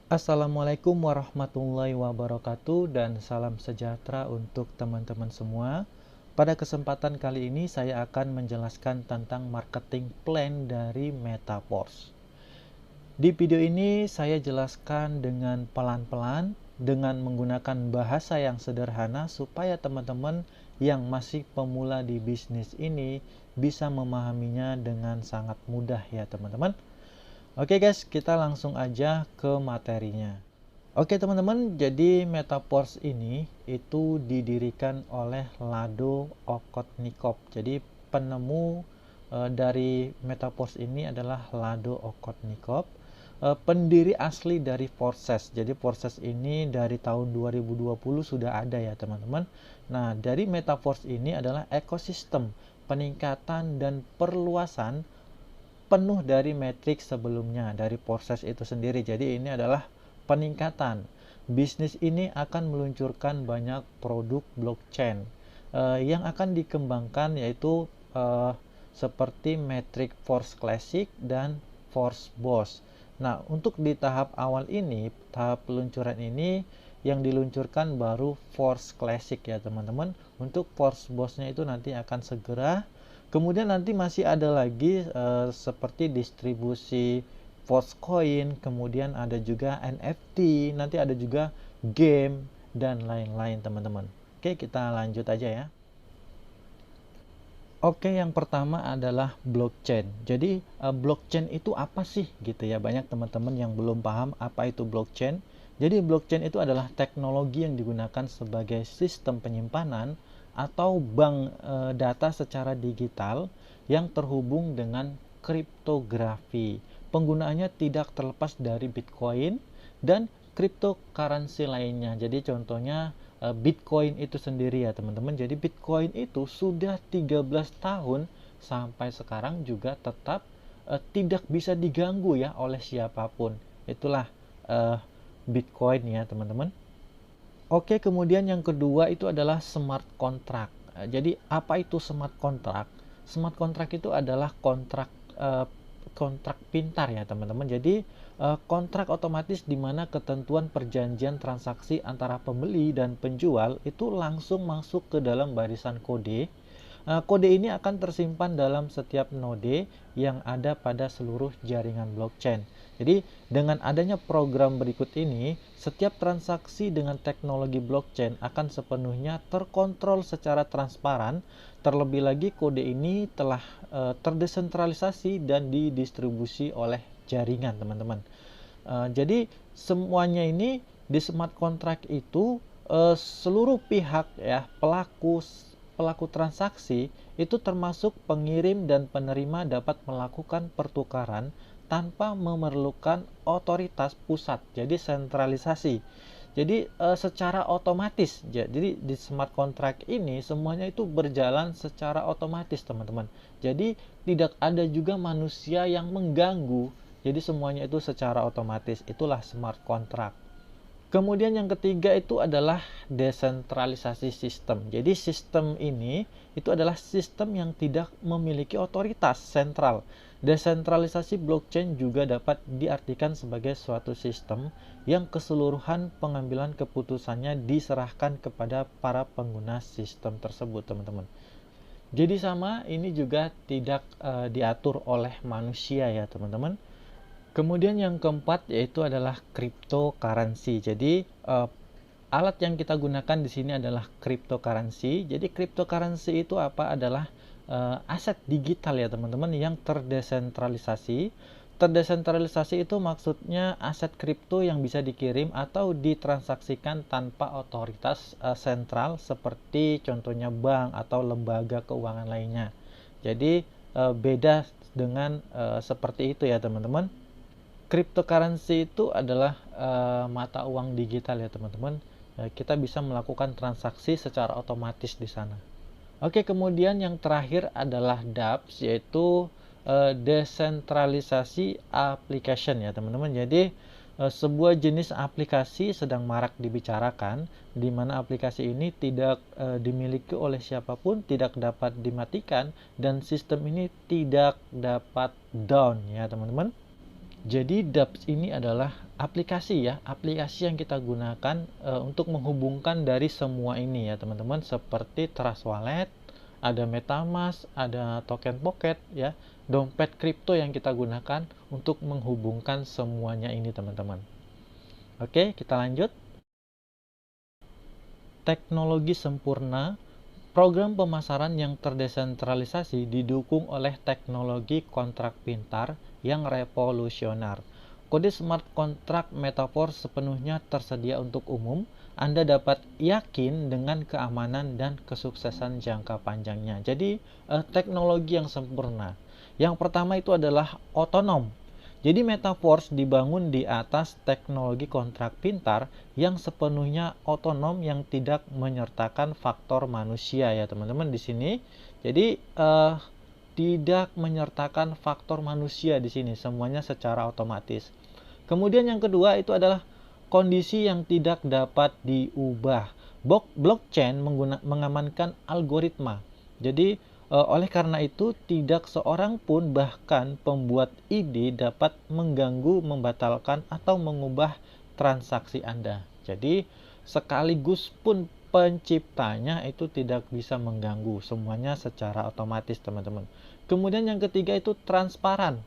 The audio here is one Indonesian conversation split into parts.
Assalamualaikum warahmatullahi wabarakatuh dan salam sejahtera untuk teman-teman semua. Pada kesempatan kali ini saya akan menjelaskan tentang marketing plan dari Metaforce. Di video ini saya jelaskan dengan pelan-pelan dengan menggunakan bahasa yang sederhana supaya teman-teman yang masih pemula di bisnis ini bisa memahaminya dengan sangat mudah ya teman-teman. Oke guys, kita langsung aja ke materinya. Oke teman-teman, jadi Metaforce ini itu didirikan oleh Lado Okhotnikov. Jadi penemu dari Metaforce ini adalah Lado Okhotnikov, pendiri asli dari Forces. Jadi Forces ini dari tahun 2020 sudah ada ya teman-teman. Nah, dari Metaforce ini adalah ekosistem peningkatan dan perluasan penuh dari matriks sebelumnya dari proses itu sendiri. Jadi ini adalah peningkatan. Bisnis ini akan meluncurkan banyak produk blockchain yang akan dikembangkan, yaitu seperti Matrix Force Classic dan Force Boss. Nah, untuk di tahap awal ini, tahap peluncuran ini yang diluncurkan baru Force Classic ya teman-teman. Untuk Force Boss-nya itu nanti akan segera. Kemudian nanti masih ada lagi seperti distribusi Force Coin, kemudian ada juga NFT, nanti ada juga game dan lain-lain teman-teman. Oke, kita lanjut aja ya. Oke, yang pertama adalah blockchain. Jadi blockchain itu apa sih gitu ya? Banyak teman-teman yang belum paham apa itu blockchain. Jadi blockchain itu adalah teknologi yang digunakan sebagai sistem penyimpanan atau bank data secara digital yang terhubung dengan kriptografi. Penggunaannya tidak terlepas dari Bitcoin dan cryptocurrency lainnya. Jadi contohnya Bitcoin itu sendiri ya teman-teman. Jadi Bitcoin itu sudah 13 tahun sampai sekarang juga tetap tidak bisa diganggu ya oleh siapapun. Itulah Bitcoin ya teman-teman. Oke, kemudian yang kedua itu adalah smart contract. Jadi apa itu smart contract? Smart contract itu adalah kontrak pintar ya teman-teman. Jadi kontrak otomatis di mana ketentuan perjanjian transaksi antara pembeli dan penjual itu langsung masuk ke dalam barisan kode. Kode ini akan tersimpan dalam setiap node yang ada pada seluruh jaringan blockchain. Jadi dengan adanya program berikut ini, setiap transaksi dengan teknologi blockchain akan sepenuhnya terkontrol secara transparan. Terlebih lagi kode ini telah terdesentralisasi dan didistribusi oleh jaringan teman-teman. Jadi semuanya ini di smart contract itu seluruh pihak ya pelaku transaksi itu termasuk pengirim dan penerima dapat melakukan pertukaran tanpa memerlukan otoritas pusat. Jadi sentralisasi. Jadi secara otomatis. Jadi di smart contract ini semuanya itu berjalan secara otomatis teman-teman. Jadi tidak ada juga manusia yang mengganggu. Jadi semuanya itu secara otomatis. Itulah smart contract. Kemudian yang ketiga itu adalah desentralisasi sistem. Jadi sistem ini itu adalah sistem yang tidak memiliki otoritas sentral. Desentralisasi blockchain juga dapat diartikan sebagai suatu sistem yang keseluruhan pengambilan keputusannya diserahkan kepada para pengguna sistem tersebut, teman-teman. Jadi sama, ini juga tidak diatur oleh manusia ya, teman-teman. Kemudian yang keempat yaitu adalah cryptocurrency. Jadi alat yang kita gunakan di sini adalah cryptocurrency. Jadi cryptocurrency itu apa? Adalah aset digital ya teman-teman yang terdesentralisasi. Terdesentralisasi itu maksudnya aset kripto yang bisa dikirim atau ditransaksikan tanpa otoritas sentral seperti contohnya bank atau lembaga keuangan lainnya. Jadi beda dengan seperti itu ya teman-teman. Cryptocurrency itu adalah mata uang digital ya teman-teman. Kita bisa melakukan transaksi secara otomatis di sana. Oke, kemudian yang terakhir adalah dApps, yaitu desentralisasi application ya teman-teman. Jadi sebuah jenis aplikasi sedang marak dibicarakan, di mana aplikasi ini tidak dimiliki oleh siapapun, tidak dapat dimatikan, dan sistem ini tidak dapat down ya teman-teman. Jadi dApps ini adalah aplikasi ya, aplikasi yang kita gunakan untuk menghubungkan dari semua ini ya teman-teman, seperti Trust Wallet, ada MetaMask, ada Token Pocket ya, dompet kripto yang kita gunakan untuk menghubungkan semuanya ini teman-teman. Oke, kita lanjut. Teknologi sempurna. Program pemasaran yang terdesentralisasi didukung oleh teknologi kontrak pintar yang revolusioner. Kode smart contract Metaverse sepenuhnya tersedia untuk umum. Anda dapat yakin dengan keamanan dan kesuksesan jangka panjangnya. Jadi, teknologi yang sempurna. Yang pertama itu adalah otonom. Jadi Metaverse dibangun di atas teknologi kontrak pintar yang sepenuhnya otonom, yang tidak menyertakan faktor manusia ya teman-teman di sini. Jadi tidak menyertakan faktor manusia di sini, semuanya secara otomatis. Kemudian yang kedua itu adalah kondisi yang tidak dapat diubah. Blockchain mengamankan algoritma. Jadi oleh karena itu, tidak seorang pun, bahkan pembuat ide, dapat mengganggu, membatalkan, atau mengubah transaksi Anda. Jadi, sekaligus pun penciptanya itu tidak bisa mengganggu. Semuanya secara otomatis, teman-teman. Kemudian yang ketiga itu transparan.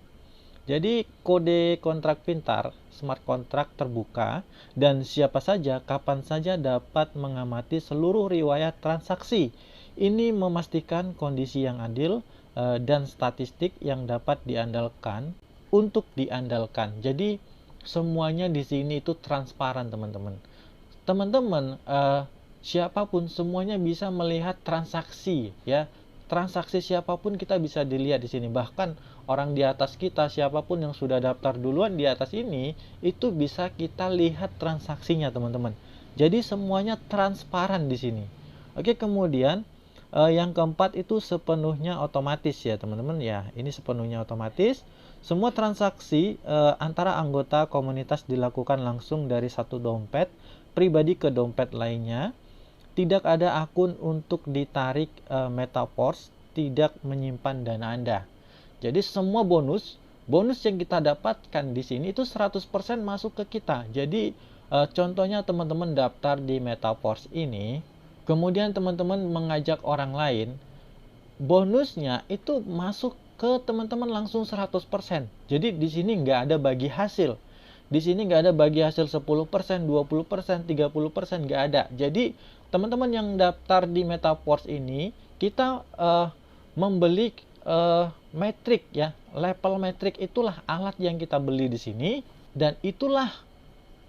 Jadi, kode kontrak pintar, smart contract terbuka, dan siapa saja, kapan saja dapat mengamati seluruh riwayat transaksi. Ini memastikan kondisi yang adil dan statistik yang dapat diandalkan untuk diandalkan. Jadi semuanya di sini itu transparan teman-teman. Teman-teman siapapun semuanya bisa melihat transaksi ya. Transaksi siapapun kita bisa dilihat di sini. Bahkan orang di atas kita, siapapun yang sudah daftar duluan di atas ini, itu bisa kita lihat transaksinya teman-teman. Jadi semuanya transparan di sini. Oke, kemudian yang keempat itu sepenuhnya otomatis ya teman-teman ya. Ini sepenuhnya otomatis. Semua transaksi antara anggota komunitas dilakukan langsung dari satu dompet pribadi ke dompet lainnya. Tidak ada akun untuk ditarik. Metaverse tidak menyimpan dana Anda. Jadi semua bonus yang kita dapatkan di sini itu 100% masuk ke kita. Jadi contohnya teman-teman daftar di Metaverse ini, kemudian teman-teman mengajak orang lain, bonusnya itu masuk ke teman-teman langsung 100%. Jadi di sini nggak ada bagi hasil. Di sini nggak ada bagi hasil 10%, 20%, 30%, nggak ada. Jadi teman-teman yang daftar di Metaverse ini, kita membeli metrik ya, level metrik itulah alat yang kita beli di sini, dan itulah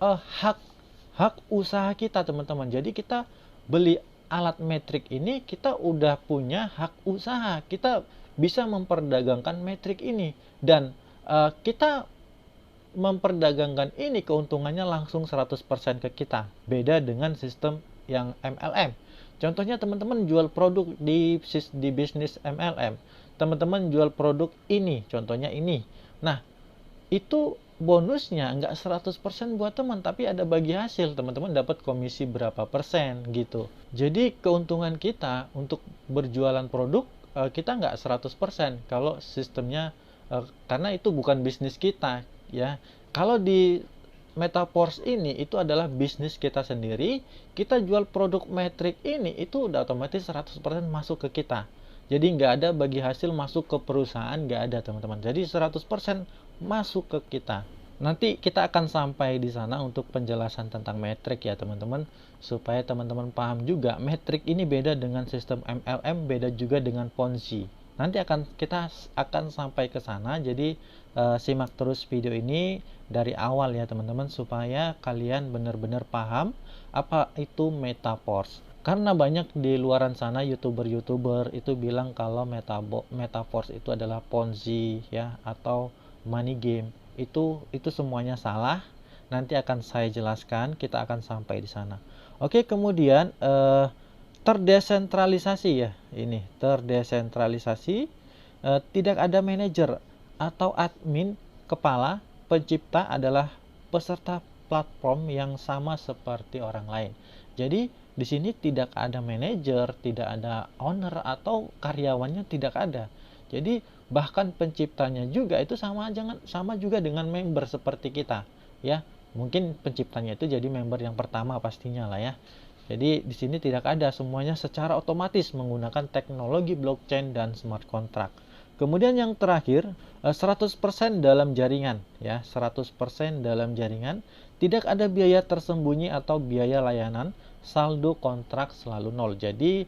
hak usaha kita teman-teman. Jadi kita beli alat metrik ini, kita udah punya hak usaha, kita bisa memperdagangkan metrik ini, dan kita memperdagangkan ini keuntungannya langsung 100% ke kita. Beda dengan sistem yang MLM. Contohnya teman-teman jual produk di bisnis MLM, teman-teman jual produk ini, contohnya ini. Nah, itu bonusnya nggak 100% buat teman, tapi ada bagi hasil, teman-teman dapat komisi berapa persen gitu. Jadi keuntungan kita untuk berjualan produk kita nggak 100% kalau sistemnya, karena itu bukan bisnis kita ya. Kalau di Metaverse ini itu adalah bisnis kita sendiri, kita jual produk metrik ini itu udah otomatis 100% masuk ke kita. Jadi nggak ada bagi hasil masuk ke perusahaan, nggak ada teman-teman. Jadi 100% masuk ke kita. Nanti kita akan sampai di sana untuk penjelasan tentang metrik ya teman-teman, supaya teman-teman paham juga metrik ini beda dengan sistem MLM, beda juga dengan Ponzi. Nanti kita akan sampai ke sana. Jadi simak terus video ini dari awal ya teman-teman, supaya kalian benar-benar paham apa itu Metaverse. Karena banyak di luaran sana YouTuber itu bilang kalau Metaverse itu adalah Ponzi ya, atau money game. Itu semuanya salah. Nanti akan saya jelaskan, kita akan sampai di sana. Oke, kemudian terdesentralisasi ya. Ini terdesentralisasi. Tidak ada manajer atau admin. Kepala pencipta adalah peserta platform yang sama seperti orang lain. Jadi di sini tidak ada manajer, tidak ada owner atau karyawannya, tidak ada. Jadi bahkan penciptanya juga itu sama juga dengan member seperti kita, ya. Mungkin penciptanya itu jadi member yang pertama pastinya lah ya. Jadi di sini tidak ada, semuanya secara otomatis menggunakan teknologi blockchain dan smart contract. Kemudian yang terakhir, 100% dalam jaringan ya, 100% dalam jaringan, tidak ada biaya tersembunyi atau biaya layanan, saldo kontrak selalu nol. Jadi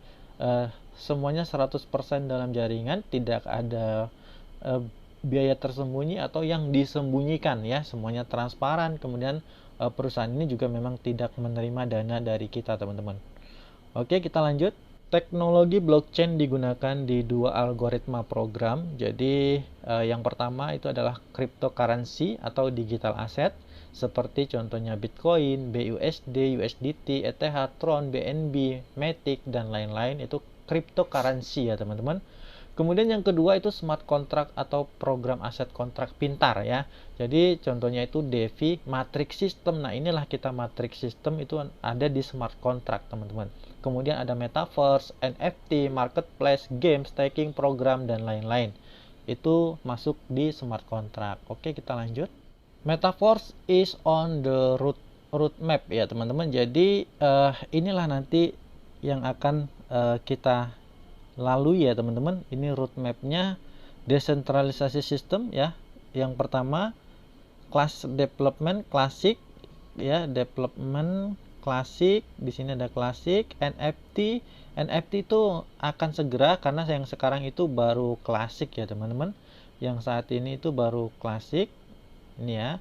semuanya 100% dalam jaringan, tidak ada biaya tersembunyi atau yang disembunyikan ya, semuanya transparan. Kemudian perusahaan ini juga memang tidak menerima dana dari kita, teman-teman. Oke, kita lanjut. Teknologi blockchain digunakan di dua algoritma program. Jadi yang pertama itu adalah cryptocurrency atau digital asset, seperti contohnya Bitcoin, BUSD, USDT, ETH, Tron, BNB, Matic, dan lain-lain. Itu cryptocurrency ya teman-teman. Kemudian yang kedua itu smart contract atau program aset kontrak pintar ya. Jadi contohnya itu DeFi, matrix system. Nah inilah kita matrix system itu ada di smart contract teman-teman. Kemudian ada metaverse, NFT, marketplace, game, staking, program, dan lain-lain. Itu masuk di smart contract. Oke, kita lanjut. Metaverse is on the roadmap ya teman-teman. Jadi inilah nanti yang akan kita lalui ya teman-teman. Ini roadmapnya desentralisasi sistem ya. Yang pertama class development klasik ya, development klasik. Di sini ada klasik, NFT. NFT itu akan segera, karena yang sekarang itu baru klasik ya teman-teman. Yang saat ini itu baru klasik. Ini ya,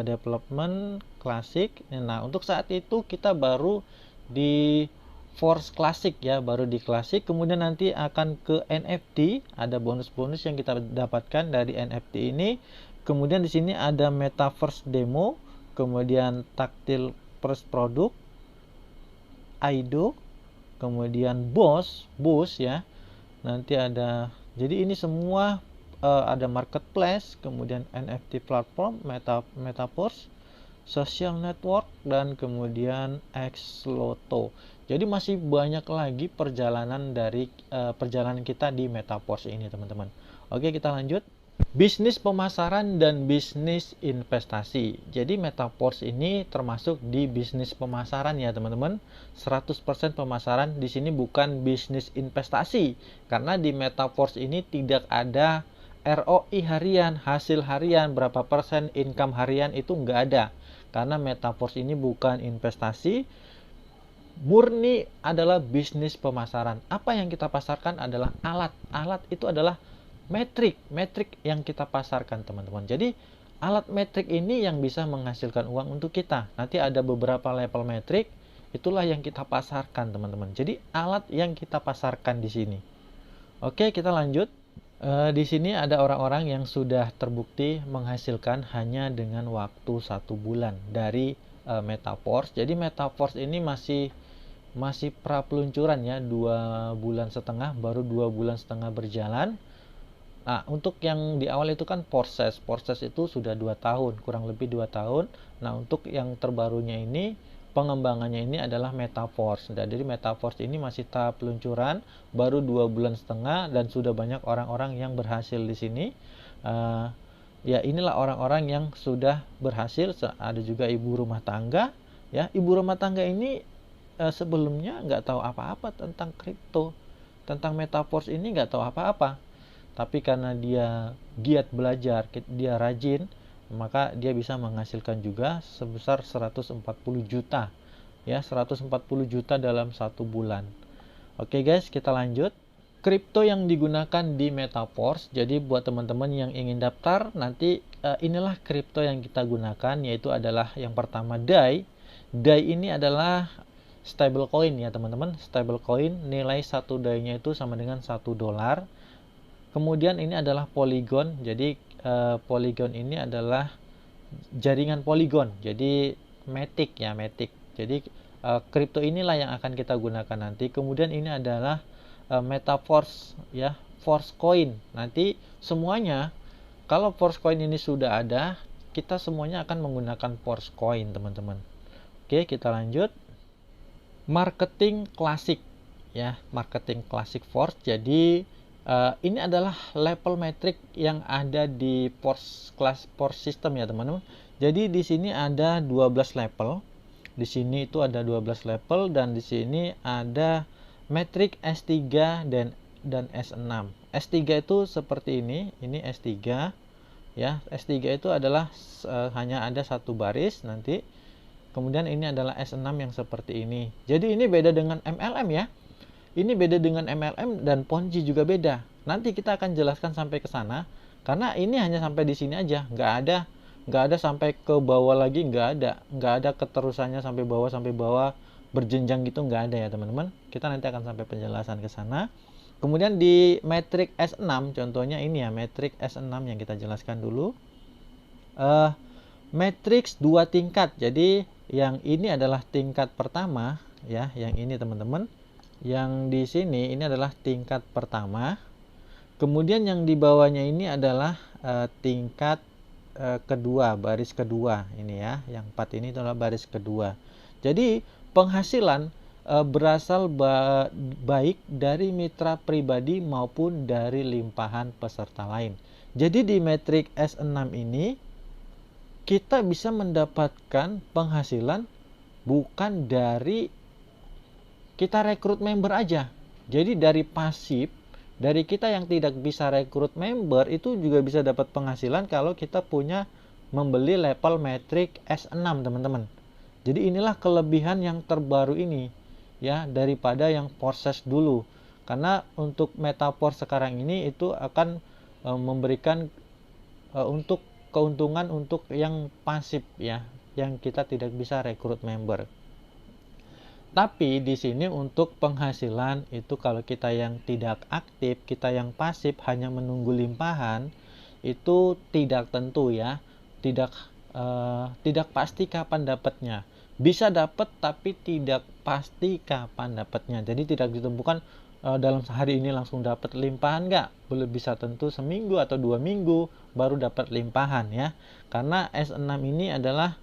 development klasik. Nah untuk saat itu kita baru di Force Classic ya, baru di Classic. Kemudian nanti akan ke NFT, ada bonus-bonus yang kita dapatkan dari NFT ini. Kemudian di sini ada Metaverse Demo, kemudian Tactile First Product, IDO, kemudian Boost ya. Nanti ada, jadi ini semua ada marketplace, kemudian NFT platform, Metaverse, social network, dan kemudian Xloto. Jadi masih banyak lagi perjalanan dari perjalanan kita di Metaverse ini teman-teman. Oke, kita lanjut. Bisnis pemasaran dan bisnis investasi. Jadi Metaverse ini termasuk di bisnis pemasaran ya teman-teman. 100% pemasaran. Di sini bukan bisnis investasi. Karena di Metaverse ini tidak ada ROI harian, hasil harian, berapa persen income harian, itu nggak ada. Karena Metaverse ini bukan investasi, murni adalah bisnis pemasaran. Apa yang kita pasarkan adalah alat. Alat itu adalah metrik yang kita pasarkan teman-teman. Jadi alat metrik ini yang bisa menghasilkan uang untuk kita. Nanti ada beberapa level metrik, itulah yang kita pasarkan teman-teman. Jadi alat yang kita pasarkan di sini. Oke, kita lanjut. Di sini ada orang-orang yang sudah terbukti menghasilkan hanya dengan waktu 1 bulan dari Metaverse. Jadi Metaverse ini masih pra peluncuran ya, 2,5 bulan, baru 2,5 bulan berjalan. Nah untuk yang di awal itu kan proses itu sudah 2 tahun, kurang lebih 2 tahun. Nah untuk yang terbarunya ini, pengembangannya ini adalah Metaverse. Jadi Metaverse ini masih tahap peluncuran, baru 2,5 bulan, dan sudah banyak orang-orang yang berhasil di sini. Ya inilah orang-orang yang sudah berhasil. Ada juga ibu rumah tangga ya. Ibu rumah tangga ini sebelumnya nggak tahu apa-apa tentang kripto, tentang Metaverse ini nggak tahu apa-apa. Tapi karena dia giat belajar, dia rajin, maka dia bisa menghasilkan juga sebesar 140 juta ya, 140 juta dalam 1 bulan. Oke guys, kita lanjut. Kripto yang digunakan di Metaverse. Jadi buat teman-teman yang ingin daftar, nanti inilah kripto yang kita gunakan, yaitu adalah yang pertama DAI. DAI ini adalah stable coin ya teman-teman. Stable coin, nilai 1 DAI-nya itu sama dengan $1. Kemudian ini adalah Polygon. Jadi Polygon ini adalah jaringan Polygon. Jadi Matic ya, Matic. Jadi kripto inilah yang akan kita gunakan nanti. Kemudian ini adalah Metaverse ya, force coin. Nanti semuanya, kalau force coin ini sudah ada, kita semuanya akan menggunakan force coin, teman-teman. Oke, kita lanjut. Marketing klasik, ya, marketing klasik force. Jadi ini adalah level metrik yang ada di force system, ya teman-teman. Jadi di sini ada 12 level. Di sini itu ada 12 level, dan di sini ada metrik S3 dan S6. S3 itu seperti ini S3, ya. S3 itu adalah hanya ada satu baris nanti. Kemudian ini adalah S6 yang seperti ini. Jadi ini beda dengan MLM, ya. Ini beda dengan MLM, dan Ponzi juga beda. Nanti kita akan jelaskan sampai ke sana, karena ini hanya sampai di sini aja, nggak ada sampai ke bawah lagi, nggak ada keterusannya sampai bawah berjenjang gitu, nggak ada ya teman-teman. Kita nanti akan sampai penjelasan ke sana. Kemudian di metrik S6, contohnya ini ya, metrik S6 yang kita jelaskan dulu. Matriks 2 tingkat. Jadi yang ini adalah tingkat pertama, ya, yang ini teman-teman. Yang di sini ini adalah tingkat pertama. Kemudian yang di bawahnya ini adalah tingkat kedua, baris kedua ini ya. Yang 4 ini adalah baris kedua. Jadi penghasilan berasal baik dari mitra pribadi maupun dari limpahan peserta lain. Jadi di metrik S6 ini kita bisa mendapatkan penghasilan bukan dari kita rekrut member aja. Jadi dari pasif, dari kita yang tidak bisa rekrut member itu juga bisa dapat penghasilan kalau kita punya membeli level metrik S6, teman-teman. Jadi inilah kelebihan yang terbaru ini, ya, daripada yang proses dulu. Karena untuk Metaforce sekarang ini itu akan memberikan untuk keuntungan untuk yang pasif, ya, yang kita tidak bisa rekrut member. Tapi di sini untuk penghasilan itu kalau kita yang tidak aktif, kita yang pasif hanya menunggu limpahan, itu tidak tentu, ya. Tidak pasti kapan dapatnya. Bisa dapat tapi tidak pasti kapan dapatnya. Jadi tidak ditentukan dalam sehari ini langsung dapat limpahan, enggak. Boleh bisa tentu seminggu atau 2 minggu baru dapat limpahan, ya. Karena S6 ini adalah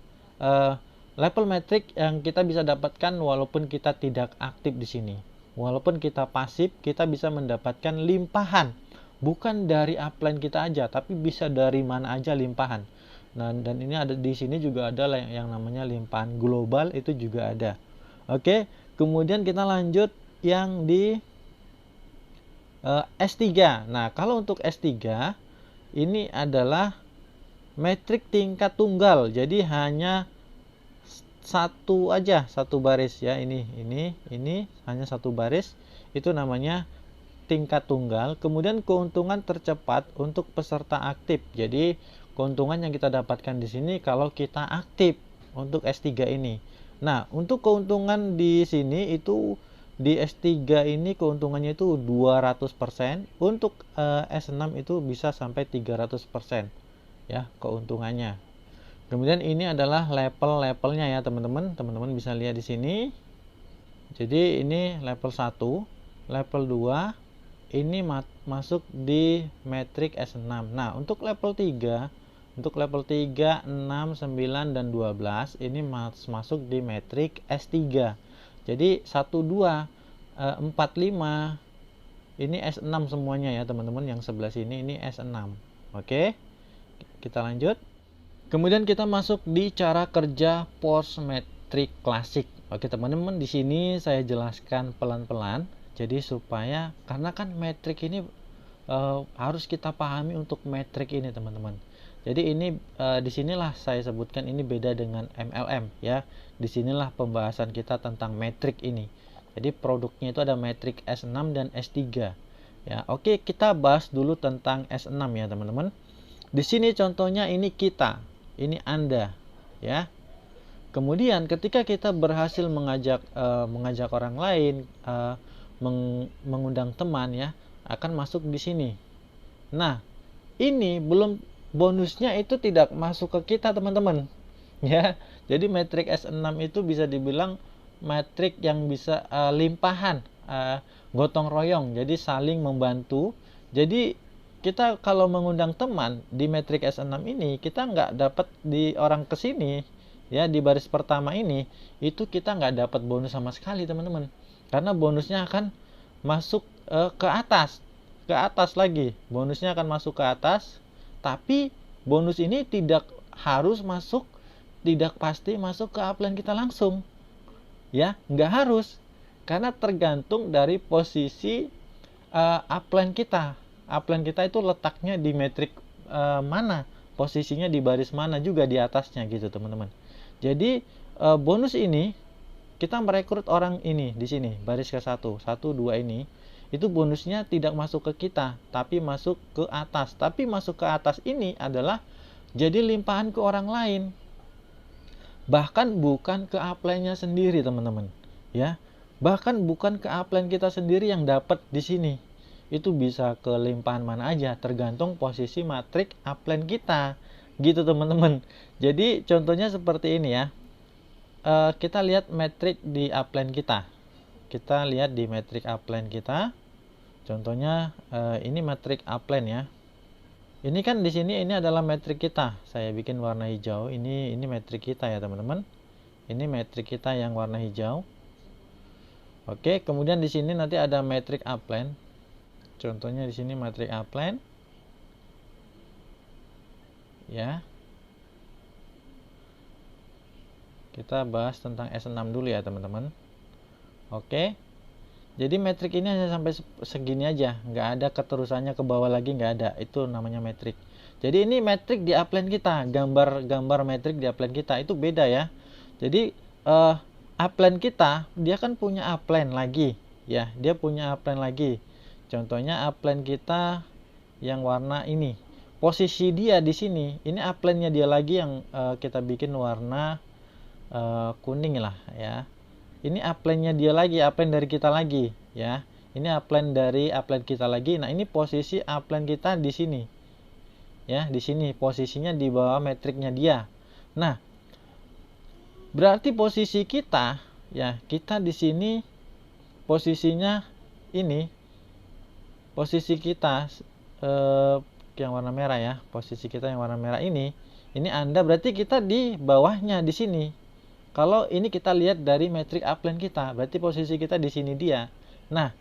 level metrik yang kita bisa dapatkan walaupun kita tidak aktif di sini. Walaupun kita pasif, kita bisa mendapatkan limpahan. Bukan dari upline kita aja, tapi bisa dari mana aja limpahan. Nah, dan ini ada di sini juga ada yang namanya limpahan global, itu juga ada. Oke, kemudian kita lanjut yang di S3. Nah, kalau untuk S3 ini adalah metrik tingkat tunggal. Jadi hanya satu aja, satu baris, ya. Ini hanya satu baris, itu namanya tingkat tunggal. Kemudian keuntungan tercepat untuk peserta aktif. Jadi keuntungan yang kita dapatkan di sini kalau kita aktif untuk S3 ini. Nah, untuk keuntungan di sini itu di S3 ini keuntungannya itu 200%, untuk S6 itu bisa sampai 300%, ya, keuntungannya. Kemudian ini adalah level-levelnya, ya teman-teman. Teman-teman bisa lihat di sini. Jadi ini level 1, level 2 ini masuk di metrik S6. Nah, untuk level 3, 6, 9 dan 12 ini masuk di metrik S3. Jadi 1, 2, 4, 5 ini S6 semuanya, ya teman-teman. Yang sebelah sini ini S6. Oke. Kita lanjut. Kemudian kita masuk di cara kerja force metrik klasik. Oke teman-teman, di sini saya jelaskan pelan-pelan. Jadi supaya, karena kan metrik ini harus kita pahami untuk metrik ini, teman-teman. Jadi ini disinilah saya sebutkan ini beda dengan MLM, ya. Disinilah pembahasan kita tentang metrik ini. Jadi produknya itu ada metrik S6 dan S3. Ya, oke, kita bahas dulu tentang S6, ya teman-teman. Di sini contohnya ini kita. Ini Anda, ya. Kemudian ketika kita berhasil mengajak orang lain, mengundang teman, ya, akan masuk di sini. Nah, ini belum bonusnya itu tidak masuk ke kita, teman-teman. Ya. Jadi metrik S6 itu bisa dibilang metrik yang bisa limpahan, gotong royong. Jadi saling membantu. Jadi kita kalau mengundang teman di metrik S6 ini, kita nggak dapat di orang ke sini, ya di baris pertama ini, itu kita nggak dapat bonus sama sekali teman-teman. Karena bonusnya akan masuk ke atas lagi. Bonusnya akan masuk ke atas, tapi bonus ini tidak harus masuk, tidak pasti masuk ke upline kita langsung. Ya, nggak harus. Karena tergantung dari posisi upline kita. Upline kita itu letaknya di metrik mana, posisinya di baris mana juga di atasnya gitu teman-teman. Jadi bonus ini kita merekrut orang ini di sini baris ke-1, 1, 2 ini, itu bonusnya tidak masuk ke kita, tapi masuk ke atas. Tapi masuk ke atas ini adalah jadi limpahan ke orang lain. Bahkan bukan ke upline-nya sendiri teman-teman, ya. Bahkan bukan ke upline kita sendiri yang dapat di sini. Itu bisa ke limpahan mana aja, tergantung posisi matrik upline kita. Gitu teman-teman. Jadi contohnya seperti ini ya. Kita lihat metrik di upline kita. Kita lihat di metrik upline kita. Contohnya ini metrik upline ya. Ini kan di sini ini adalah metrik kita. Saya bikin warna hijau. Ini metrik kita ya teman-teman. Ini metrik kita yang warna hijau. Oke, kemudian di sini nanti ada metrik upline. Contohnya di sini metrik upline. Ya. Kita bahas tentang S6 dulu ya teman-teman. Oke. Jadi metrik ini hanya sampai segini aja, nggak ada keterusannya ke bawah lagi, nggak ada. Itu namanya metrik. Jadi ini metrik di upline kita, gambar metrik di upline kita itu beda ya. Jadi upline kita dia kan punya upline lagi, ya. Dia punya upline lagi. Contohnya upline kita yang warna ini. Posisi dia di sini, ini upline-nya dia lagi yang kita bikin warna kuning lah ya. Ini upline-nya dia lagi, upline dari kita lagi ya. Ini upline dari upline kita lagi. Nah, ini posisi upline kita di sini. Ya, di sini posisinya di bawah metriknya dia. Nah, berarti posisi kita ya, kita di sini posisinya ini. Posisi kita yang warna merah ya. Posisi kita yang warna merah ini Anda berarti kita di bawahnya di sini. Kalau ini kita lihat dari metrik upline kita, berarti posisi kita di sini dia. Nah,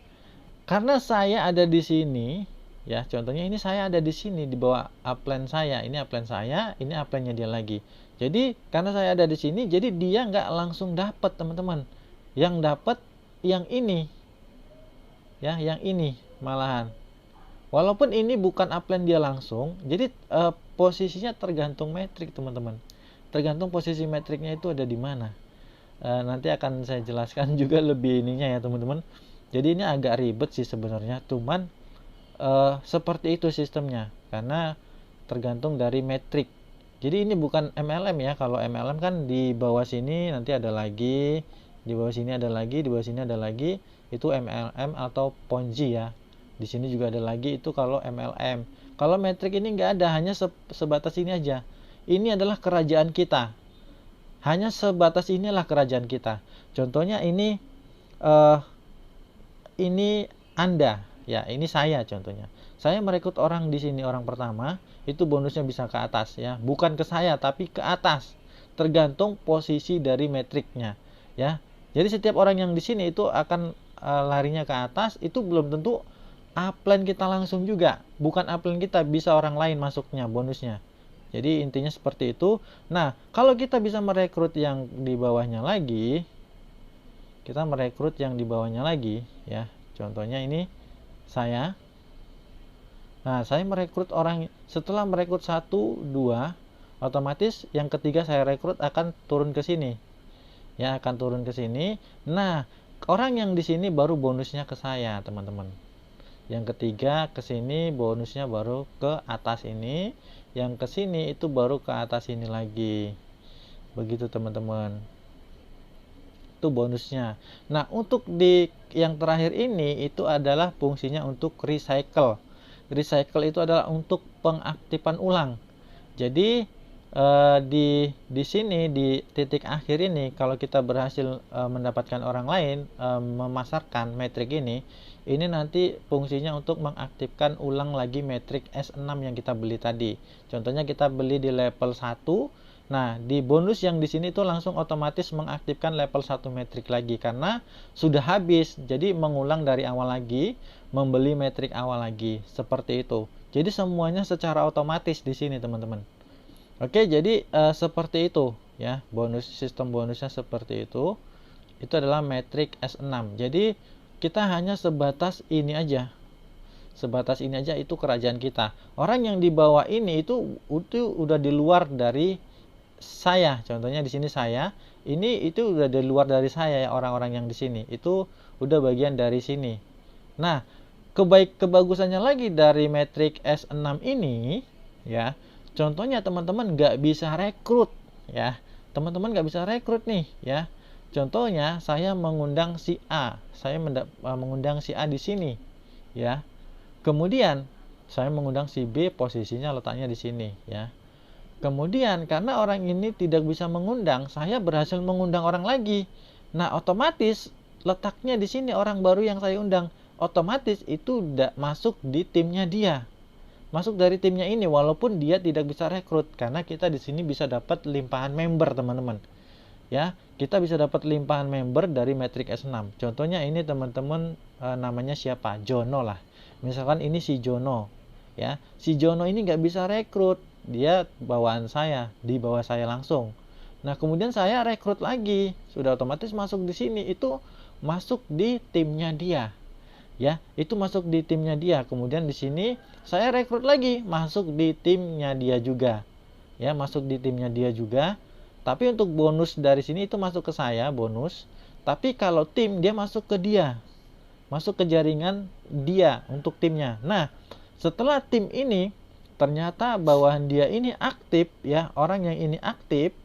karena saya ada di sini, ya contohnya ini saya ada di sini di bawah upline saya. Ini upline saya, ini upline-nya dia lagi. Jadi karena saya ada di sini, jadi dia nggak langsung dapat teman-teman. Yang dapat yang ini, ya yang ini malahan. Walaupun ini bukan upline dia langsung, jadi posisinya tergantung metrik teman-teman. Tergantung posisi metriknya itu ada di mana. Nanti akan saya jelaskan juga lebih ininya ya teman-teman. Jadi ini agak ribet sih sebenarnya, cuman seperti itu sistemnya karena tergantung dari metrik. Jadi ini bukan MLM ya. Kalau MLM kan di bawah sini nanti ada lagi, di bawah sini ada lagi, di bawah sini ada lagi. Itu MLM atau Ponzi ya. Di sini juga ada lagi, itu kalau MLM. Kalau metrik ini nggak ada, hanya sebatas ini aja. Ini adalah kerajaan kita. Hanya sebatas inilah kerajaan kita. Contohnya ini Anda, ya ini saya contohnya. Saya merekrut orang di sini, orang pertama, itu bonusnya bisa ke atas ya, bukan ke saya tapi ke atas. Tergantung posisi dari metriknya, ya. Jadi setiap orang yang di sini itu akan larinya ke atas, itu belum tentu upline kita langsung juga. Bukan upline kita, bisa orang lain masuknya bonusnya. Jadi intinya seperti itu. Nah, kalau kita bisa merekrut yang di bawahnya lagi, kita merekrut yang di bawahnya lagi, ya. Contohnya ini saya. Nah, saya merekrut orang, setelah merekrut 1, 2, otomatis yang ketiga saya rekrut akan turun ke sini. Ya, akan turun ke sini. Nah, orang yang di sini baru bonusnya ke saya, teman-teman. Yang ketiga ke sini bonusnya baru ke atas ini. Yang ke sini itu baru ke atas ini lagi. Begitu teman-teman. Itu bonusnya. Nah, untuk di yang terakhir ini itu adalah fungsinya untuk recycle. Recycle itu adalah untuk pengaktifan ulang. Jadi di sini di titik akhir ini, kalau kita berhasil mendapatkan orang lain memasarkan metrik ini nanti fungsinya untuk mengaktifkan ulang lagi metrik S6 yang kita beli tadi. Contohnya kita beli di level 1. Nah, di bonus yang di sini tuh langsung otomatis mengaktifkan level 1 metrik lagi karena sudah habis. Jadi mengulang dari awal lagi, membeli metrik awal lagi. Seperti itu. Jadi semuanya secara otomatis di sini, teman-teman. Oke, jadi seperti itu ya, sistem bonusnya seperti itu. Itu adalah metrik S6. Jadi kita hanya sebatas ini aja. Sebatas ini aja itu kerajaan kita. Orang yang di bawah ini itu udah di luar dari saya. Contohnya di sini saya, itu udah di luar dari saya ya, orang-orang yang di sini. Itu udah bagian dari sini. Nah, kebagusannya lagi dari metrik S6 ini ya. Contohnya teman-teman nggak bisa rekrut ya. Teman-teman nggak bisa rekrut nih ya. Contohnya saya mengundang si A. Saya mengundang si A di sini ya. Kemudian saya mengundang si B, posisinya letaknya di sini ya. Kemudian karena orang ini tidak bisa mengundang, saya berhasil mengundang orang lagi. Nah, otomatis letaknya di sini orang baru yang saya undang, otomatis itu udah masuk di timnya dia. Masuk dari timnya ini walaupun dia tidak bisa rekrut karena kita di sini bisa dapat limpahan member, teman-teman. Ya, kita bisa dapat limpahan member dari metrik S6. Contohnya ini teman-teman namanya siapa? Jono lah. Misalkan ini si Jono. Ya, si Jono ini nggak bisa rekrut. Dia bawaan saya, di bawah saya langsung. Nah, kemudian saya rekrut lagi. Sudah otomatis masuk di sini, itu masuk di timnya dia. Ya, itu masuk di timnya dia. Kemudian di sini saya rekrut lagi, masuk di timnya dia juga. Ya, masuk di timnya dia juga. Tapi untuk bonus dari sini itu masuk ke saya, bonus. Tapi kalau tim dia masuk ke dia. Masuk ke jaringan dia untuk timnya. Nah, setelah tim ini ternyata bawahan dia ini aktif ya, orang yang ini aktif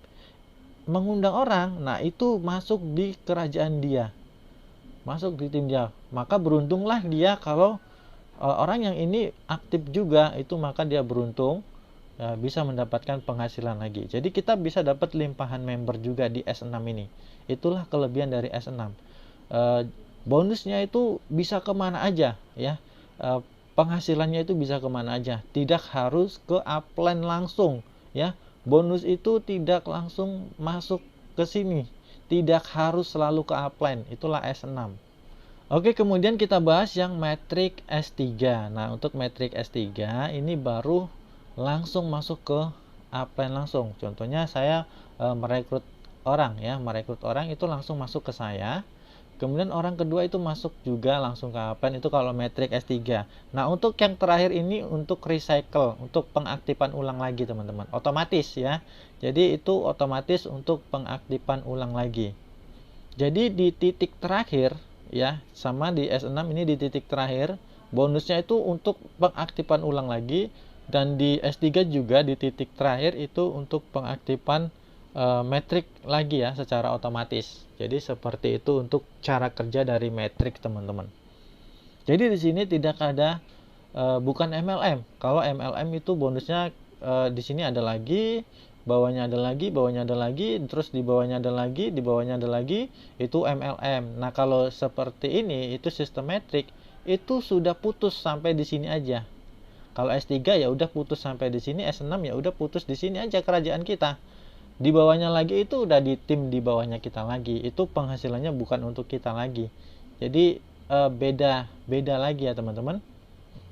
mengundang orang. Nah, itu masuk di kerajaan dia. Masuk di tim dia. Maka beruntunglah dia kalau orang yang ini aktif juga, itu maka dia beruntung bisa mendapatkan penghasilan lagi. Jadi kita bisa dapat limpahan member juga di S6 ini. Itulah kelebihan dari S6. Bonusnya itu bisa kemana aja ya. Penghasilannya itu bisa kemana aja. Tidak harus ke upline langsung ya. Bonus itu tidak langsung masuk ke sini. Tidak harus selalu ke upline. Itulah S6. Oke, kemudian kita bahas yang metrik S3. Nah, untuk metrik S3 ini baru langsung masuk ke upline langsung. Contohnya saya merekrut orang ya, merekrut orang itu langsung masuk ke saya. Kemudian orang kedua itu masuk juga langsung ke upline, itu kalau metrik S3. Nah, untuk yang terakhir ini untuk recycle, untuk pengaktifan ulang lagi, teman-teman. Otomatis ya. Jadi itu otomatis untuk pengaktifan ulang lagi. Jadi di titik terakhir ya, sama di S6 ini di titik terakhir, bonusnya itu untuk pengaktifan ulang lagi, dan di S3 juga di titik terakhir itu untuk pengaktifan metrik lagi ya secara otomatis. Jadi seperti itu untuk cara kerja dari metrik, teman-teman. Jadi di sini tidak ada bukan MLM. Kalau MLM itu bonusnya di sini ada lagi, bawahnya ada lagi, bawahnya ada lagi, terus di bawahnya ada lagi, di bawahnya ada lagi, itu MLM. Nah, kalau seperti ini itu sistem metrik, itu sudah putus sampai di sini aja. Kalau S3 ya udah putus sampai di sini, S6 ya udah putus di sini aja kerajaan kita. Di bawahnya lagi itu udah di tim di bawahnya kita lagi. Itu penghasilannya bukan untuk kita lagi. Jadi beda lagi ya, teman-teman.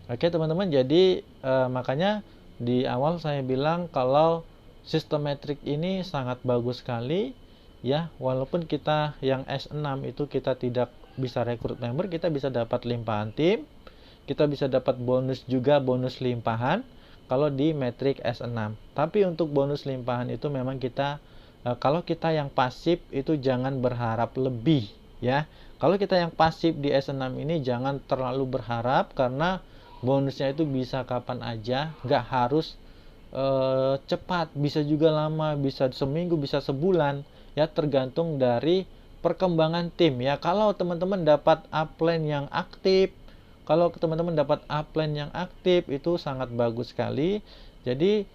Oke, teman-teman, jadi makanya di awal saya bilang kalau sistem metrik ini sangat bagus sekali ya. Walaupun kita yang S6 itu kita tidak bisa rekrut member, kita bisa dapat limpahan tim. Kita bisa dapat bonus juga, bonus limpahan kalau di metrik S6. Tapi untuk bonus limpahan itu memang kita kalau kita yang pasif itu jangan berharap lebih ya. Kalau kita yang pasif di S6 ini jangan terlalu berharap, karena bonusnya itu bisa kapan aja, nggak harus cepat, bisa juga lama, bisa seminggu, bisa sebulan ya, tergantung dari perkembangan tim ya. Kalau teman-teman dapat upline yang aktif, kalau teman-teman dapat upline yang aktif itu sangat bagus sekali. Jadi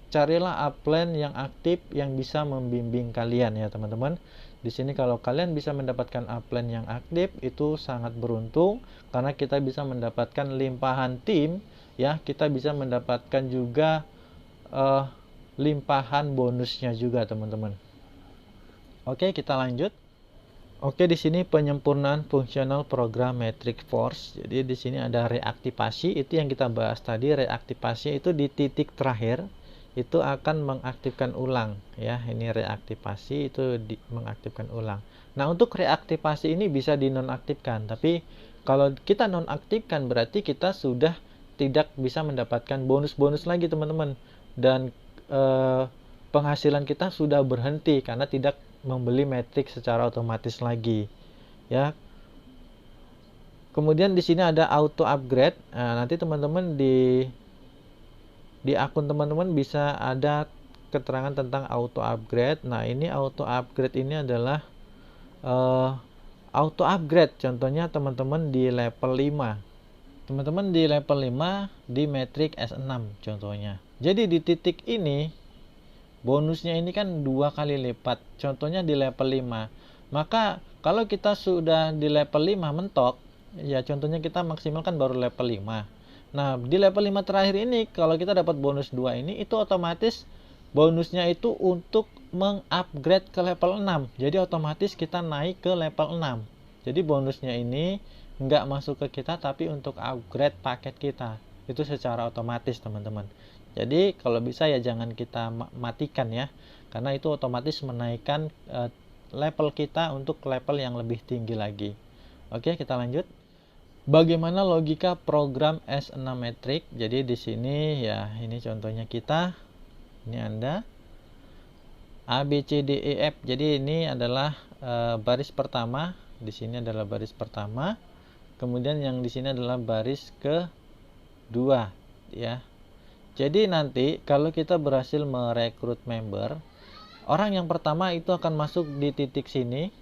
carilah upline yang aktif yang bisa membimbing kalian ya teman-teman. Di sini kalau kalian bisa mendapatkan upline yang aktif itu sangat beruntung karena kita bisa mendapatkan limpahan tim ya, kita bisa mendapatkan juga limpahan bonusnya juga teman-teman. Oke, kita lanjut. Oke, di sini penyempurnaan fungsional program Matrix Force. Jadi di sini ada reaktivasi, itu yang kita bahas tadi. Reaktivasi itu di titik terakhir itu akan mengaktifkan ulang ya. Ini reaktivasi itu mengaktifkan ulang. Nah, untuk reaktivasi ini bisa dinonaktifkan, tapi kalau kita nonaktifkan berarti kita sudah tidak bisa mendapatkan bonus-bonus lagi teman-teman, dan penghasilan kita sudah berhenti karena tidak membeli Matrix secara otomatis lagi ya. Kemudian di sini ada auto upgrade. Nah, nanti teman-teman di akun teman-teman bisa ada keterangan tentang auto upgrade. Nah, ini auto upgrade ini adalah auto upgrade contohnya teman-teman di level 5. Teman-teman di level 5 di Matrix S6 contohnya. Jadi di titik ini bonusnya ini kan 2 kali lipat, contohnya di level 5. Maka kalau kita sudah di level 5 mentok, ya contohnya kita maksimalkan baru level 5. Nah, di level 5 terakhir ini kalau kita dapat bonus 2 ini, itu otomatis bonusnya itu untuk mengupgrade ke level 6. Jadi otomatis kita naik ke level 6. Jadi bonusnya ini nggak masuk ke kita tapi untuk upgrade paket kita. Itu secara otomatis teman-teman. Jadi kalau bisa ya jangan kita matikan ya, karena itu otomatis menaikkan level kita untuk level yang lebih tinggi lagi. Oke, kita lanjut. Bagaimana logika program S6 Matrix? Jadi di sini ya, ini contohnya kita. Ini Anda A B C D E F. Jadi ini adalah baris pertama. Di sini adalah baris pertama. Kemudian yang di sini adalah baris kedua ya. Jadi nanti kalau kita berhasil merekrut member, orang yang pertama itu akan masuk di titik sini,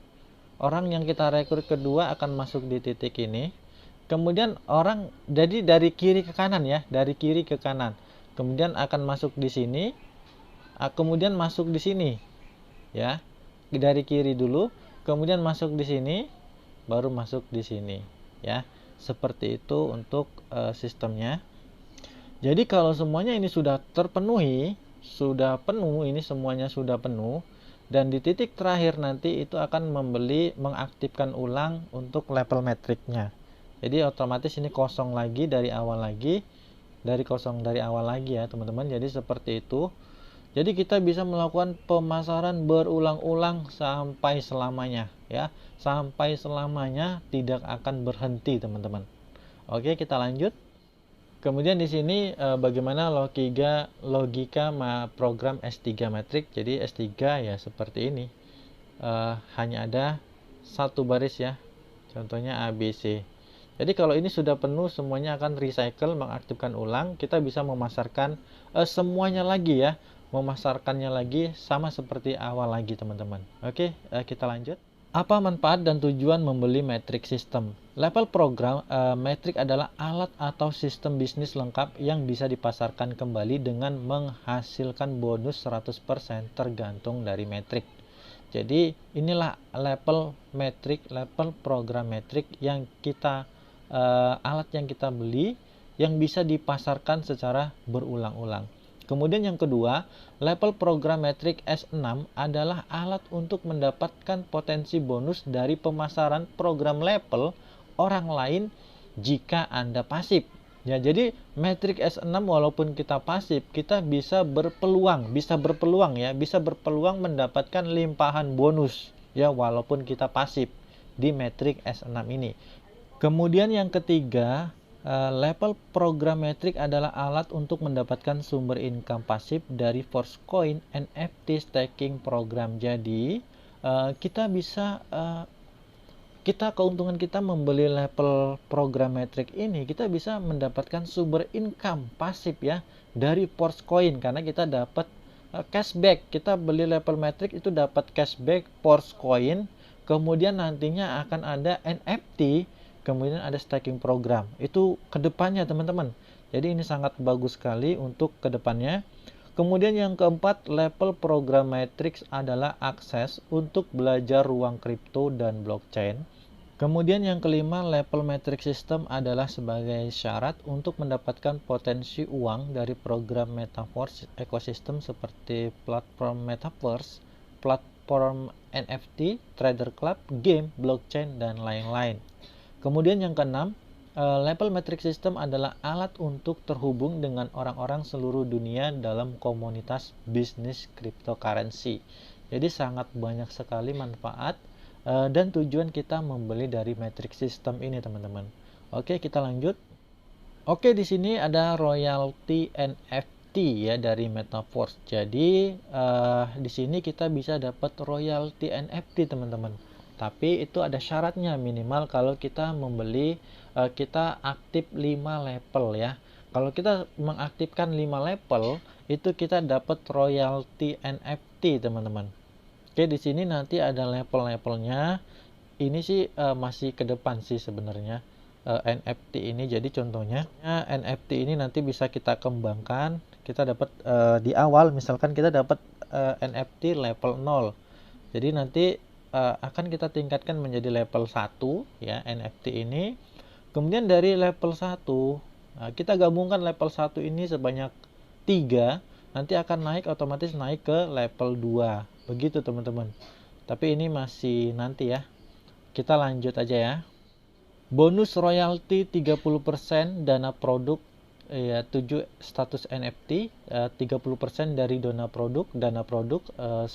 orang yang kita rekrut kedua akan masuk di titik ini, kemudian orang jadi dari kiri ke kanan ya, dari kiri ke kanan, kemudian akan masuk di sini, kemudian masuk di sini ya, dari kiri dulu, kemudian masuk di sini, baru masuk di sini ya. Seperti itu untuk sistemnya. Jadi kalau semuanya ini sudah terpenuhi, sudah penuh, ini semuanya sudah penuh, dan di titik terakhir nanti itu akan mengaktifkan ulang untuk level metriknya. Jadi otomatis ini kosong lagi dari awal lagi, dari awal lagi ya teman-teman. Jadi seperti itu. Jadi kita bisa melakukan pemasaran berulang-ulang sampai selamanya ya, sampai selamanya tidak akan berhenti teman-teman. Oke, kita lanjut. Kemudian di sini bagaimana logika program S3 Matrix. Jadi S3 ya seperti ini. Hanya ada satu baris ya. Contohnya ABC. Jadi kalau ini sudah penuh semuanya akan recycle, mengaktifkan ulang. Kita bisa memasarkan semuanya lagi ya. Memasarkannya lagi sama seperti awal lagi teman-teman. Oke, kita lanjut. Apa manfaat dan tujuan membeli Matrix System? Level program Matrix adalah alat atau sistem bisnis lengkap yang bisa dipasarkan kembali dengan menghasilkan bonus 100% tergantung dari Matrix. Jadi inilah level Matrix, level program Matrix yang kita alat yang kita beli yang bisa dipasarkan secara berulang-ulang. Kemudian yang kedua, level program Matrix S6 adalah alat untuk mendapatkan potensi bonus dari pemasaran program level orang lain jika Anda pasif. Ya, jadi Matrix S6 walaupun kita pasif, kita bisa berpeluang mendapatkan limpahan bonus ya walaupun kita pasif di Matrix S6 ini. Kemudian yang ketiga, level program Matrix adalah alat untuk mendapatkan sumber income pasif dari Force Coin NFT staking program. Jadi keuntungan kita membeli level program Matrix ini, kita bisa mendapatkan sumber income pasif ya dari Force Coin karena kita dapat cashback. Kita beli level Matrix itu dapat cashback Force Coin, kemudian nantinya akan ada NFT. Kemudian ada staking program. Itu kedepannya teman-teman. Jadi ini sangat bagus sekali untuk kedepannya. Kemudian yang keempat, level programmatrix adalah akses untuk belajar ruang kripto dan blockchain. Kemudian yang kelima, level matrix system adalah sebagai syarat untuk mendapatkan potensi uang dari program metaverse ekosistem seperti platform metaverse, platform NFT, trader club, game, blockchain, dan lain-lain. Kemudian yang keenam, level matrix system adalah alat untuk terhubung dengan orang-orang seluruh dunia dalam komunitas bisnis cryptocurrency. Jadi sangat banyak sekali manfaat dan tujuan kita membeli dari matrix system ini, teman-teman. Oke, kita lanjut. Oke, di sini ada royalty NFT ya dari Metaverse. Jadi di sini kita bisa dapat royalty NFT, teman-teman. Tapi itu ada syaratnya, minimal kalau kita membeli kita aktif 5 level ya. Kalau kita mengaktifkan 5 level, itu kita dapat royalty NFT, teman-teman. Oke, di sini nanti ada level-levelnya. Ini sih masih ke depan sih sebenarnya NFT ini. Jadi contohnya NFT ini nanti bisa kita kembangkan. Kita dapat di awal misalkan kita dapat NFT level 0. Jadi nanti akan kita tingkatkan menjadi level 1 ya NFT ini. Kemudian dari level 1 kita gabungkan level 1 ini sebanyak 3, nanti akan naik otomatis naik ke level 2. Begitu, teman-teman. Tapi ini masih nanti ya. Kita lanjut aja ya. Bonus royalty 30% dana produk ya 7 status NFT, 30% dari dana produk 100%.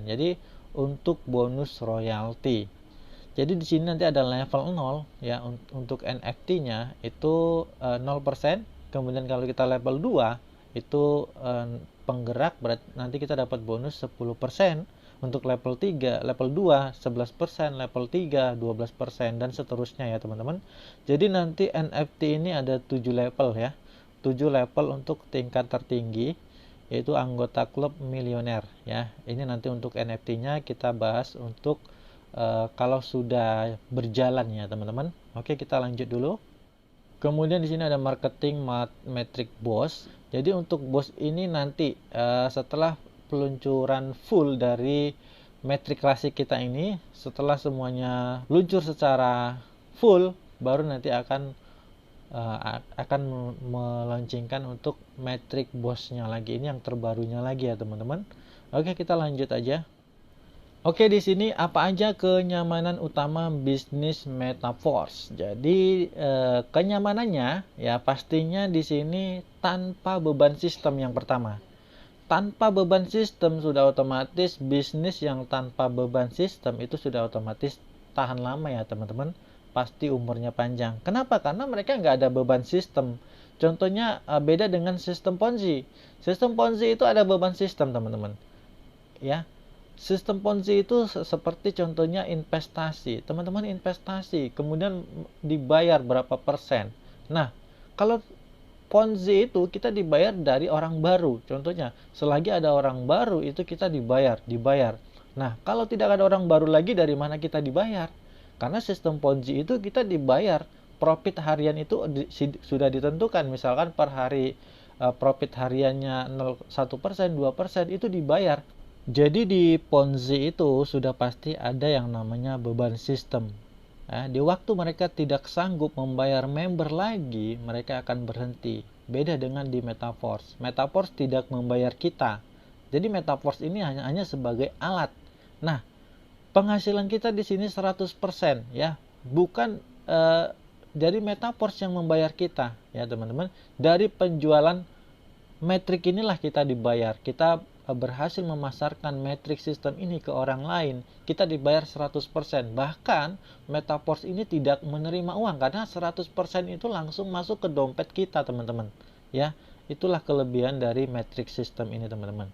Jadi untuk bonus royalty. Jadi di sini nanti ada level 0 ya untuk NFT-nya itu 0%. Kemudian kalau kita level 2 itu penggerak, berarti nanti kita dapat bonus 10%. Untuk level 3, level 2 11%, level 3 12% dan seterusnya ya, teman-teman. Jadi nanti NFT ini ada 7 level ya. 7 level untuk tingkat tertinggi, yaitu anggota klub milioner ya. Ini nanti untuk NFT-nya kita bahas untuk kalau sudah berjalan ya, teman-teman. Oke, kita lanjut dulu. Kemudian di sini ada marketing metric boss. Jadi untuk boss ini nanti setelah peluncuran full dari metrik klasik kita ini, setelah semuanya luncur secara full, baru nanti akan melaunchingkan untuk metrik bossnya lagi. Ini yang terbarunya lagi ya, teman-teman. Oke, kita lanjut aja. Oke, di sini apa aja kenyamanan utama bisnis Metaverse. Jadi kenyamanannya ya pastinya di sini tanpa beban sistem yang pertama. Tanpa beban sistem sudah otomatis bisnis yang tanpa beban sistem itu sudah otomatis tahan lama ya, teman-teman. Pasti umurnya panjang. Kenapa? Karena mereka nggak ada beban sistem. Contohnya beda dengan sistem Ponzi. Sistem Ponzi itu ada beban sistem, teman-teman. Ya. Sistem Ponzi itu seperti contohnya investasi. Teman-teman investasi, kemudian dibayar berapa persen. Nah, kalau Ponzi itu kita dibayar dari orang baru. Contohnya, selagi ada orang baru itu kita dibayar. Nah, kalau tidak ada orang baru lagi, dari mana kita dibayar? Karena sistem Ponzi itu kita dibayar. Profit harian itu sudah ditentukan. Misalkan per hari profit hariannya 1%, 2% itu dibayar. Jadi di Ponzi itu sudah pasti ada yang namanya beban sistem. Di waktu mereka tidak sanggup membayar member lagi, mereka akan berhenti. Beda dengan di Metaverse. Metaverse tidak membayar kita. Jadi Metaverse ini hanya sebagai alat. Nah, penghasilan kita di sini 100% ya. Bukan dari Metaverse yang membayar kita ya, teman-teman. Dari penjualan metrik inilah kita dibayar. Kita berhasil memasarkan metrik sistem ini ke orang lain, kita dibayar 100%. Bahkan Metaverse ini tidak menerima uang karena 100% itu langsung masuk ke dompet kita, teman-teman. Ya, itulah kelebihan dari metrik sistem ini, teman-teman.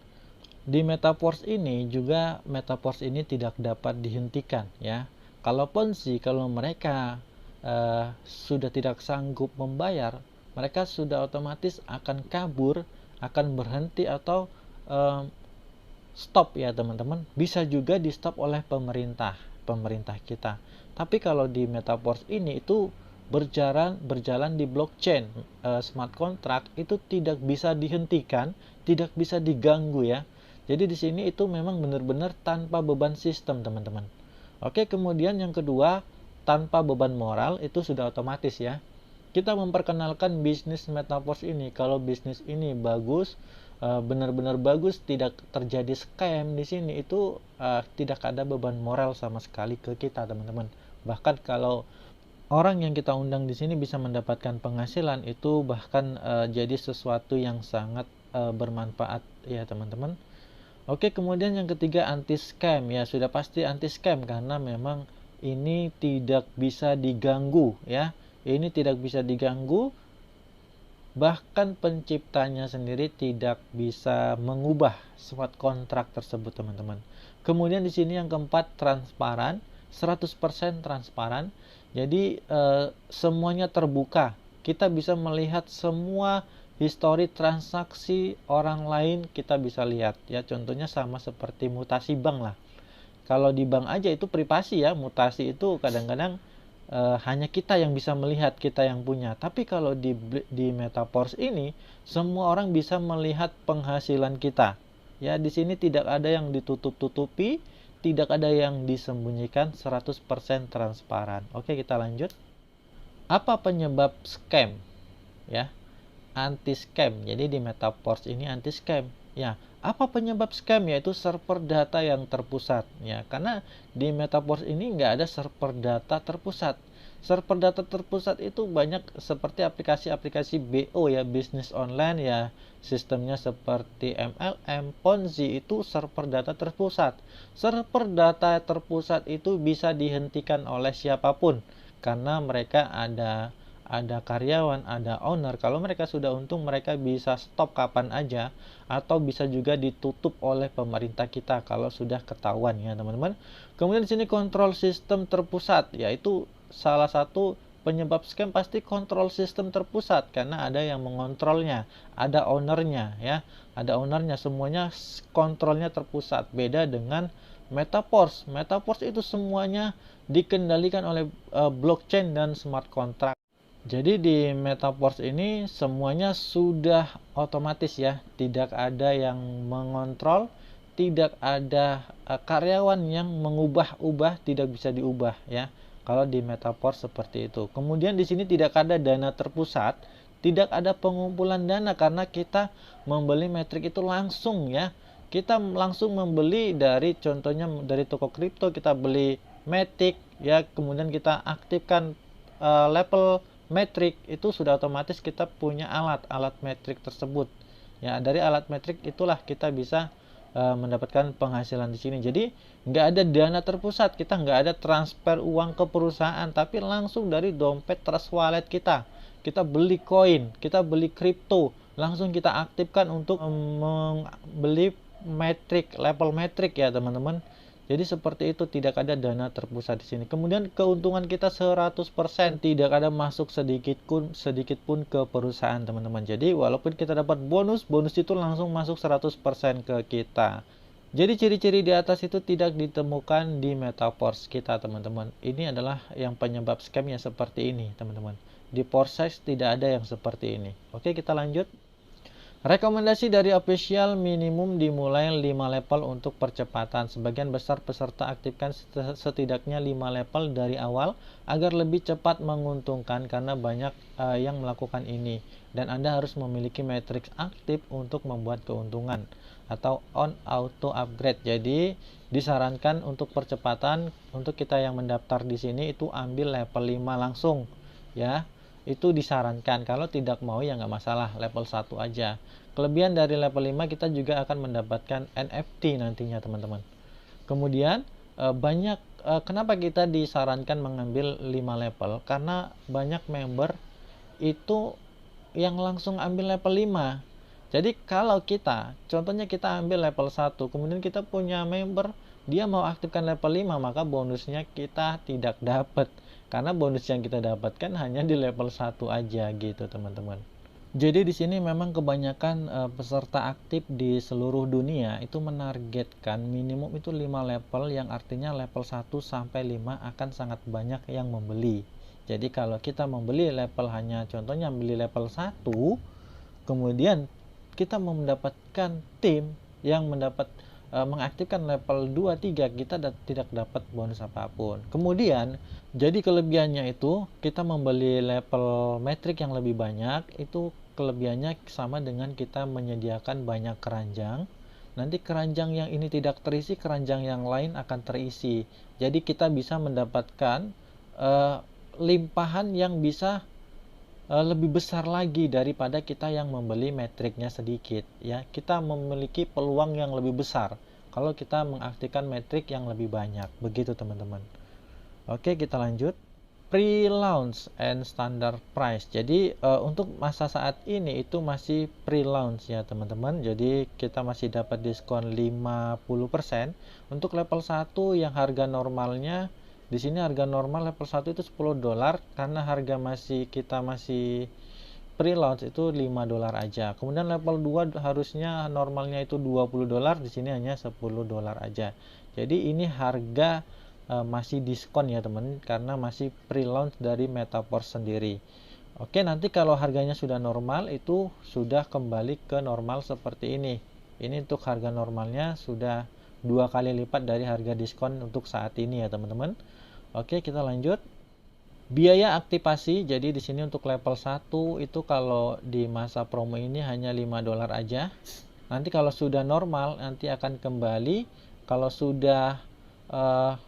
Di Metaverse ini juga Metaverse ini tidak dapat dihentikan ya. Kalau Ponzi, kalau mereka sudah tidak sanggup membayar, mereka sudah otomatis akan kabur, akan berhenti atau stop ya, teman-teman. Bisa juga di stop oleh pemerintah kita. Tapi kalau di Metaverse ini itu berjalan di blockchain. Smart contract itu tidak bisa dihentikan, tidak bisa diganggu ya. Jadi di sini itu memang benar-benar tanpa beban sistem, teman-teman. Oke, kemudian yang kedua, tanpa beban moral itu sudah otomatis ya. Kita memperkenalkan bisnis metaverse ini. Kalau bisnis ini bagus, benar-benar bagus, tidak terjadi scam di sini, itu tidak ada beban moral sama sekali ke kita, teman-teman. Bahkan kalau orang yang kita undang di sini bisa mendapatkan penghasilan, itu bahkan jadi sesuatu yang sangat bermanfaat ya, teman-teman. Oke, kemudian yang ketiga, anti scam ya. Sudah pasti anti scam karena memang ini tidak bisa diganggu ya. Ini tidak bisa diganggu, bahkan penciptanya sendiri tidak bisa mengubah smart contract tersebut, teman-teman. Kemudian di sini yang keempat, transparan, 100% transparan. Jadi semuanya terbuka. Kita bisa melihat semua histori transaksi orang lain, kita bisa lihat ya. Contohnya sama seperti mutasi bank lah. Kalau di bank aja itu privasi ya, mutasi itu kadang-kadang hanya kita yang bisa melihat, kita yang punya. Tapi kalau di metaverse ini semua orang bisa melihat penghasilan kita. Ya, di sini tidak ada yang ditutup-tutupi, tidak ada yang disembunyikan, 100% transparan. Oke, kita lanjut. Apa penyebab scam? Ya, anti scam. Jadi di metaverse ini anti scam. Ya, apa penyebab scam? Yaitu server data yang terpusat. Ya, karena di metaverse ini nggak ada server data terpusat. Server data terpusat itu banyak seperti aplikasi-aplikasi BO ya, bisnis online ya, sistemnya seperti MLM, Ponzi, itu server data terpusat. Server data terpusat itu bisa dihentikan oleh siapapun karena mereka ada karyawan, ada owner. Kalau mereka sudah untung, mereka bisa stop kapan aja, atau bisa juga ditutup oleh pemerintah kita kalau sudah ketahuan ya, teman-teman. Kemudian di sini kontrol sistem terpusat, yaitu salah satu penyebab scam pasti kontrol sistem terpusat karena ada yang mengontrolnya, ada ownernya ya, ada ownernya, semuanya kontrolnya terpusat. Beda dengan metaverse. Metaverse itu semuanya dikendalikan oleh blockchain dan smart contract. Jadi di metaverse ini semuanya sudah otomatis ya, tidak ada yang mengontrol, tidak ada karyawan yang mengubah-ubah, tidak bisa diubah ya. Kalau di metaverse seperti itu. Kemudian di sini tidak ada dana terpusat, tidak ada pengumpulan dana karena kita membeli metrik itu langsung ya. Kita langsung membeli dari, contohnya dari toko kripto, kita beli Matic ya, kemudian kita aktifkan level metrik, itu sudah otomatis kita punya alat metrik tersebut ya. Dari alat metrik itulah kita bisa mendapatkan penghasilan di sini. Jadi nggak ada dana terpusat, kita nggak ada transfer uang ke perusahaan, tapi langsung dari dompet trust wallet kita beli koin, kita beli kripto, langsung kita aktifkan untuk membeli metrik, level metrik ya, teman-teman. Jadi seperti itu, tidak ada dana terpusat di sini. Kemudian keuntungan kita 100%, tidak ada masuk sedikit pun ke perusahaan, teman-teman. Jadi walaupun kita dapat bonus itu langsung masuk 100% ke kita. Jadi ciri-ciri di atas itu tidak ditemukan di metaverse kita, teman-teman. Ini adalah yang penyebab scamnya seperti ini, teman-teman. Di Foresight tidak ada yang seperti ini. Oke, kita lanjut. Rekomendasi dari official, minimum dimulai 5 level untuk percepatan. Sebagian besar peserta aktifkan setidaknya 5 level dari awal agar lebih cepat menguntungkan karena banyak yang melakukan ini. Dan Anda harus memiliki matriks aktif untuk membuat keuntungan atau on auto upgrade. Jadi disarankan untuk percepatan, untuk kita yang mendaftar di sini itu ambil level 5 langsung ya. Itu disarankan. Kalau tidak mau ya nggak masalah, level 1 aja. Kelebihan dari level 5, kita juga akan mendapatkan NFT nantinya, teman-teman. Kemudian kenapa kita disarankan mengambil 5 level? Karena banyak member itu yang langsung ambil level 5. Jadi kalau kita, contohnya kita ambil level 1, kemudian kita punya member, dia mau aktifkan level 5, maka bonusnya kita tidak dapat. Karena bonus yang kita dapatkan hanya di level 1 aja gitu, teman-teman. Jadi di sini memang kebanyakan peserta aktif di seluruh dunia itu menargetkan minimum itu 5 level, yang artinya level 1 sampai 5 akan sangat banyak yang membeli. Jadi kalau kita membeli level hanya contohnya beli level 1, kemudian kita mendapatkan tim yang mengaktifkan level 2, 3, kita tidak dapat bonus apapun. Kemudian jadi kelebihannya itu kita membeli level metrik yang lebih banyak, itu kelebihannya sama dengan kita menyediakan banyak keranjang. Nanti keranjang yang ini tidak terisi, keranjang yang lain akan terisi. Jadi kita bisa mendapatkan limpahan yang bisa lebih besar lagi daripada kita yang membeli metriknya sedikit, ya. Kita memiliki peluang yang lebih besar kalau kita mengaktifkan metrik yang lebih banyak, begitu teman-teman. Oke, kita lanjut. Pre-launch and standard price. Jadi untuk masa saat ini itu masih pre-launch ya teman-teman. Jadi kita masih dapat diskon 50% untuk level 1 yang harga normalnya. Di sini harga normal level 1 itu $10, karena harga kita masih pre-launch itu $5 aja. Kemudian level 2 harusnya normalnya itu $20, di sini hanya $10 aja. Jadi ini harga masih diskon ya teman, karena masih pre-launch dari Metaverse sendiri. Oke, nanti kalau harganya sudah normal itu sudah kembali ke normal seperti ini. Ini untuk harga normalnya sudah 2 kali lipat dari harga diskon untuk saat ini ya teman-teman. Oke, kita lanjut. Biaya aktivasi, jadi di sini untuk level 1 itu kalau di masa promo ini hanya $5 aja. Nanti kalau sudah normal nanti akan kembali, kalau sudah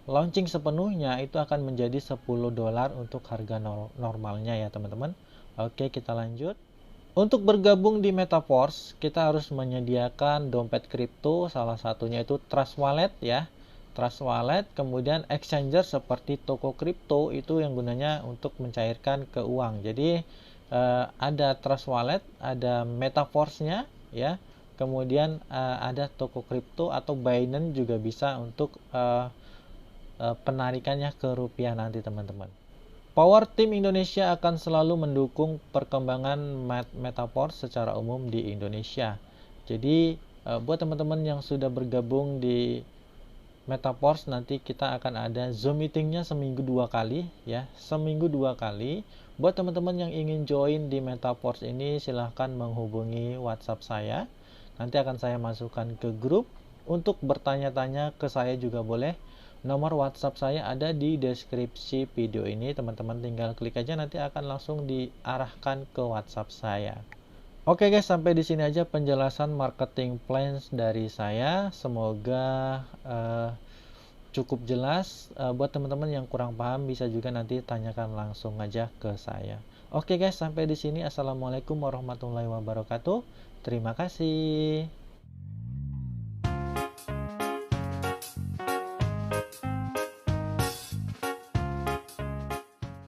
launching sepenuhnya itu akan menjadi $10 untuk harga normalnya ya teman-teman. Oke, kita lanjut. Untuk bergabung di Metaverse kita harus menyediakan dompet kripto, salah satunya itu Trust Wallet ya. Trust Wallet, kemudian exchanger seperti toko kripto itu yang gunanya untuk mencairkan ke uang. Jadi ada Trust Wallet, ada Metaverse-nya ya. Kemudian ada toko kripto atau Binance juga bisa untuk penarikannya ke rupiah nanti teman-teman. Power Team Indonesia akan selalu mendukung perkembangan Metaverse secara umum di Indonesia. Jadi buat teman-teman yang sudah bergabung di Metaverse, nanti kita akan ada Zoom meetingnya seminggu 2 kali ya, seminggu 2 kali. Buat teman-teman yang ingin join di Metaverse ini silahkan menghubungi WhatsApp saya. Nanti akan saya masukkan ke grup. Untuk bertanya-tanya ke saya juga boleh. Nomor WhatsApp saya ada di deskripsi video ini. Teman-teman tinggal klik aja, nanti akan langsung diarahkan ke WhatsApp saya. Oke guys, sampai di sini aja penjelasan marketing plans dari saya. Semoga cukup jelas. Buat teman-teman yang kurang paham bisa juga nanti tanyakan langsung aja ke saya. Oke guys, sampai di sini. Assalamualaikum warahmatullahi wabarakatuh. Terima kasih.